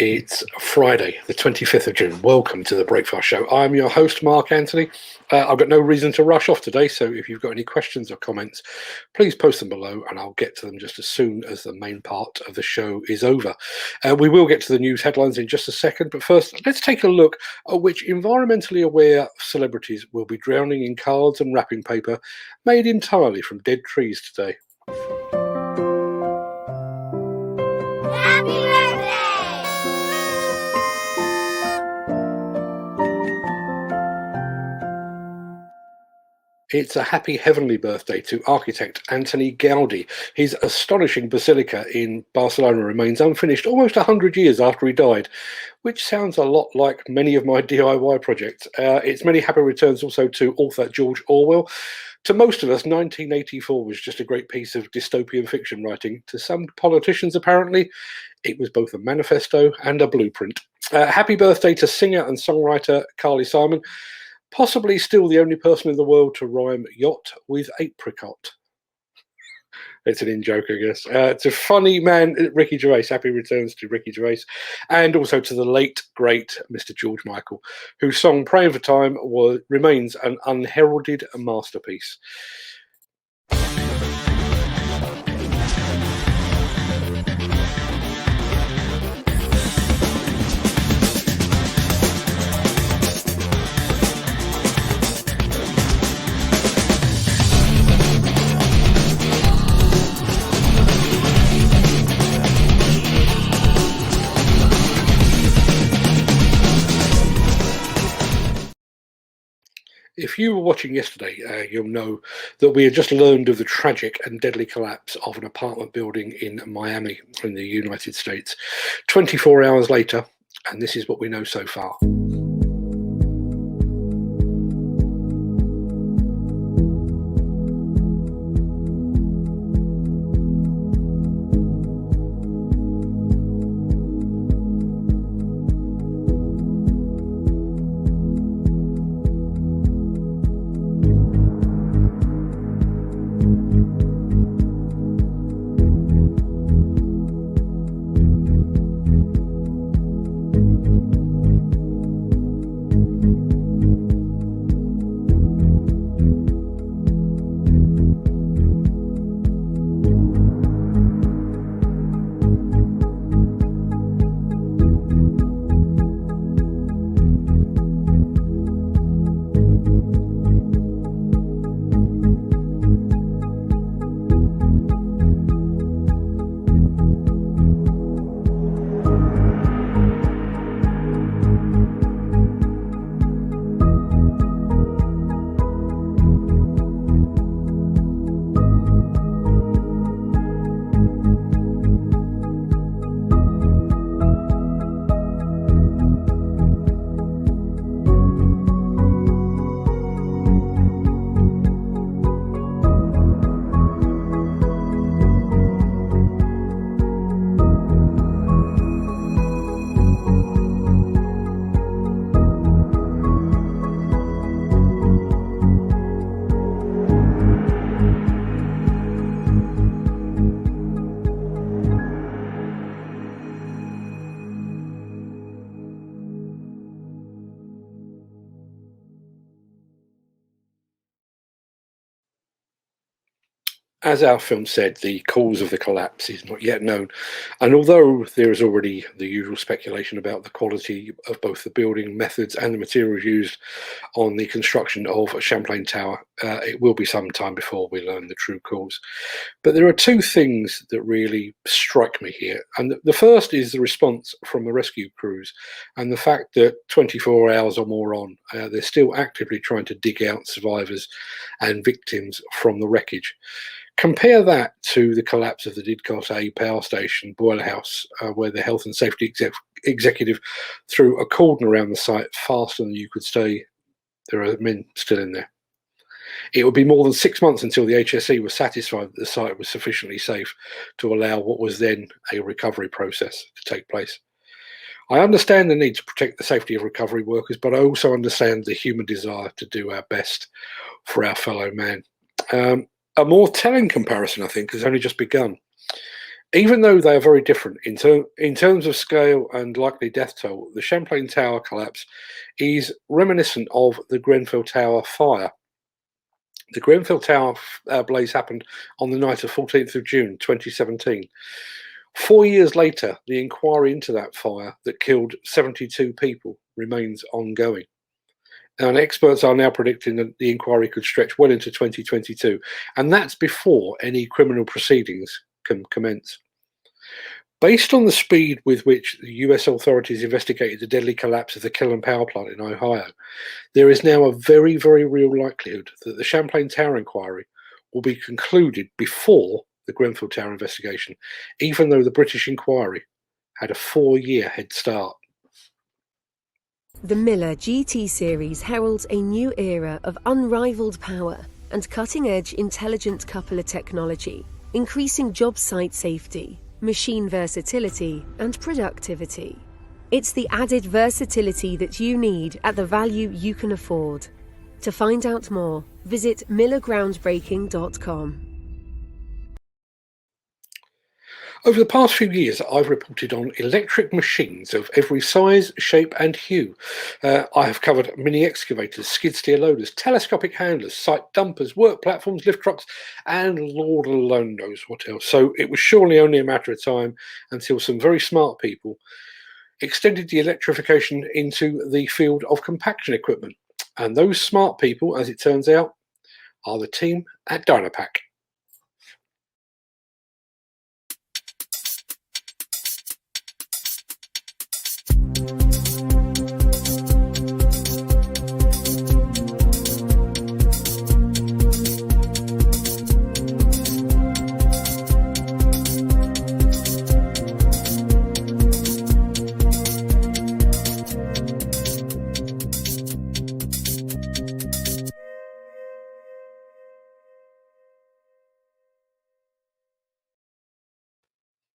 It's Friday, the 25th of June. Welcome to the Breakfast Show. I'm your host, Mark Anthony. I've got no reason to rush off today, so if you've got any questions or comments, please post them below and I'll get to them just as soon as the main part of the show is over. We will get to the news headlines in just a second, but first, let's take a look at which environmentally aware celebrities will be drowning in cards and wrapping paper made entirely from dead trees today. Happy birthday! It's a happy heavenly birthday to architect Antoni Gaudi. His astonishing basilica in Barcelona remains unfinished almost 100 years after he died, which sounds a lot like many of my DIY projects. It's many happy returns also to author George Orwell. To most of us, 1984 was just a great piece of dystopian fiction writing. To some politicians, apparently, it was both a manifesto and a blueprint. Happy birthday to singer and songwriter Carly Simon. Possibly still the only person in the world to rhyme yacht with apricot. It's an in-joke, I guess. To funny man Ricky Gervais, happy returns to Ricky Gervais, and also to the late, great Mr. George Michael, whose song Praying for Time remains an unheralded masterpiece. If you were watching yesterday, you'll know that we had just learned of the tragic and deadly collapse of an apartment building in Miami in the United States. 24 hours later, and this is what we know so far. As our film said, the cause of the collapse is not yet known, and although there is already the usual speculation about the quality of both the building methods and the materials used on the construction of Champlain Tower, it will be some time before we learn the true cause. But there are two things that really strike me here, and the first is the response from the rescue crews and the fact that 24 hours or more on, they're still actively trying to dig out survivors and victims from the wreckage. Compare that to the collapse of the Didcot A power station boiler house, where the health and safety executive threw a cordon around the site faster than you could stay. There are men still in there. It would be more than 6 months until the HSE was satisfied that the site was sufficiently safe to allow what was then a recovery process to take place. I understand the need to protect the safety of recovery workers, but I also understand the human desire to do our best for our fellow man. A more telling comparison, I think, has only just begun. Even though they are very different in terms of scale and likely death toll, the Champlain Tower collapse is reminiscent of the Grenfell Tower fire. The Grenfell Tower blaze happened on the night of 14th of June 2017. 4 years later, the inquiry into that fire that killed 72 people remains ongoing. And experts are now predicting that the inquiry could stretch well into 2022, and that's before any criminal proceedings can commence. Based on the speed with which the US authorities investigated the deadly collapse of the Killen power plant in Ohio, there is now a very, very real likelihood that the Champlain Tower inquiry will be concluded before the Grenfell Tower investigation, even though the British inquiry had a 4-year head start. The Miller GT series heralds a new era of unrivaled power and cutting-edge intelligent coupler technology, increasing job site safety, machine versatility, and productivity. It's the added versatility that you need at the value you can afford. To find out more, visit millergroundbreaking.com. Over the past few years, I've reported on electric machines of every size, shape and hue. I have covered mini excavators, skid steer loaders, telescopic handlers, site dumpers, work platforms, lift trucks, and Lord alone knows what else. So it was surely only a matter of time until some very smart people extended the electrification into the field of compaction equipment. And those smart people, as it turns out, are the team at Dynapack.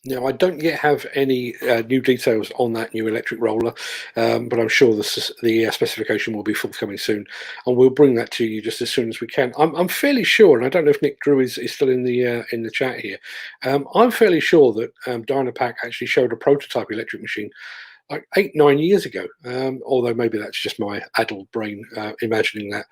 Now, I don't yet have any new details on that new electric roller, but I'm sure the specification will be forthcoming soon, and we'll bring that to you just as soon as we can. I'm fairly sure, and I don't know if Nick Drew is still in the chat here. I'm fairly sure that Dynapack actually showed a prototype electric machine like 8-9 years ago, although maybe that's just my adult brain imagining that.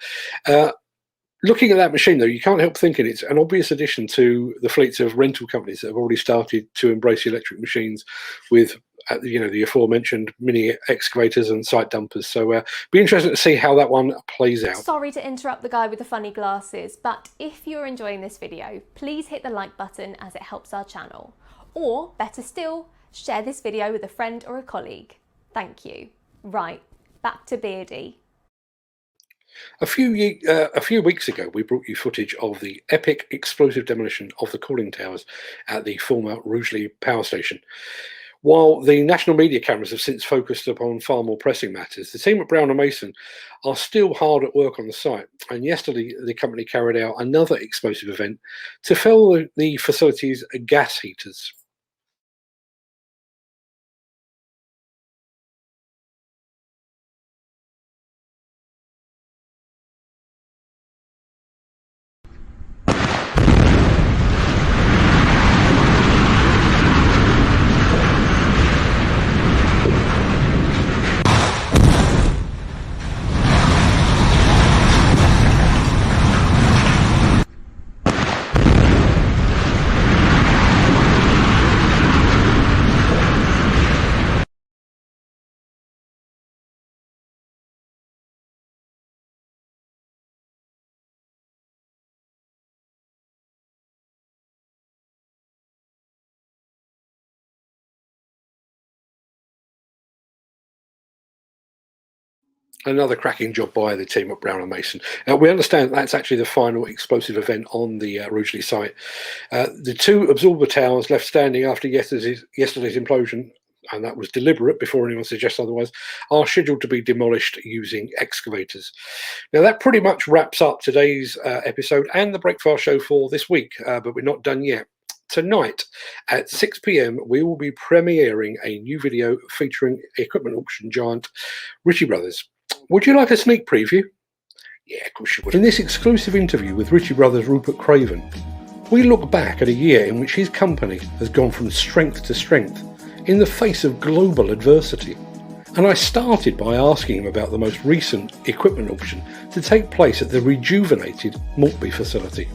Looking at that machine, though, you can't help thinking it's an obvious addition to the fleets of rental companies that have already started to embrace electric machines with, the aforementioned mini excavators and site dumpers. So be interested to see how that one plays out. Sorry to interrupt the guy with the funny glasses, but if you're enjoying this video, please hit the like button as it helps our channel. Or, better still, share this video with a friend or a colleague. Thank you. Right, back to Beardy. A few weeks ago, we brought you footage of the epic explosive demolition of the cooling towers at the former Rugeley power station. While the national media cameras have since focused upon far more pressing matters, the team at Brown & Mason are still hard at work on the site. And yesterday, the company carried out another explosive event to fill the facility's gas heaters. Another cracking job by the team at Brown & Mason. We understand that's actually the final explosive event on the Rugeley site. The two absorber towers left standing after yesterday's implosion, and that was deliberate before anyone suggests otherwise, are scheduled to be demolished using excavators. Now that pretty much wraps up today's episode and the Breakfast Show for this week, but we're not done yet. Tonight at 6 p.m, we will be premiering a new video featuring equipment auction giant Ritchie Brothers. Would you like a sneak preview? Yeah, of course you would. In this exclusive interview with Ritchie Brothers' Rupert Craven, We look back at a year in which his company has gone from strength to strength in the face of global adversity. And I started by asking him about the most recent equipment auction to take place at the rejuvenated Maltby facility.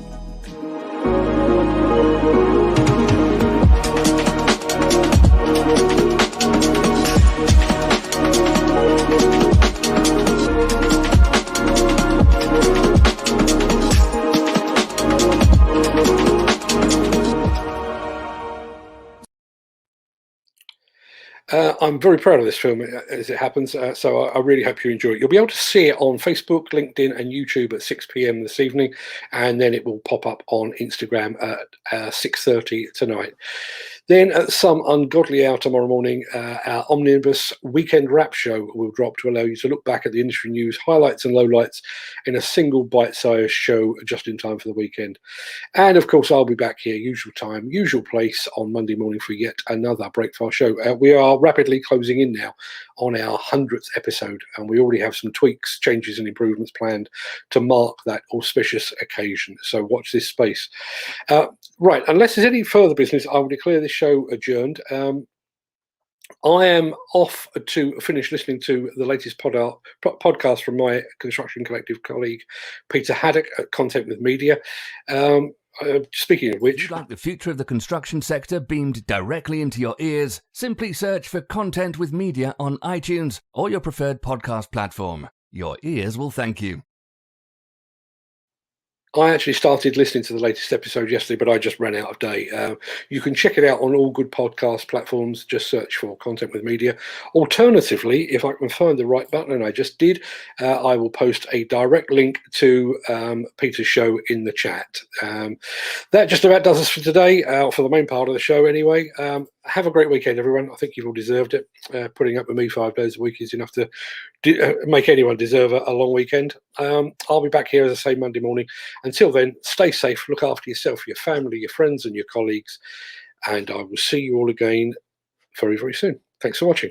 I'm very proud of this film as it happens, so I really hope you enjoy it. You'll be able to see it on Facebook, LinkedIn and YouTube at 6 p.m. this evening, and then it will pop up on Instagram at 6:30 tonight. Then at some ungodly hour tomorrow morning, our Omnibus Weekend Wrap Show will drop to allow you to look back at the industry news, highlights and lowlights in a single bite-sized show just in time for the weekend. And of course, I'll be back here, usual time, usual place on Monday morning for yet another Breakfast show. We are rapidly closing in now on our 100th episode, and we already have some tweaks, changes and improvements planned to mark that auspicious occasion. So watch this space. Right, unless there's any further business, I will declare this show adjourned. I am off to finish listening to the latest podcast from my Construction Collective colleague, Peter Haddock at Content with Media. Speaking of which... If you'd like the future of the construction sector beamed directly into your ears, simply search for Content with Media on iTunes or your preferred podcast platform. Your ears will thank you. I actually started listening to the latest episode yesterday, but I just ran out of date. You can check it out on all good podcast platforms. Just search for Content with Media. Alternatively, if I can find the right button, and I just did, I will post a direct link to Peter's show in the chat. That just about does us for today, for the main part of the show anyway. Have a great weekend, everyone. I think you've all deserved it. Putting up with me 5 days a week is enough to make anyone deserve a long weekend. I'll be back here, as I say, Monday morning. Until then, stay safe, look after yourself, your family, your friends and your colleagues, and I will see you all again very, very soon. Thanks for watching.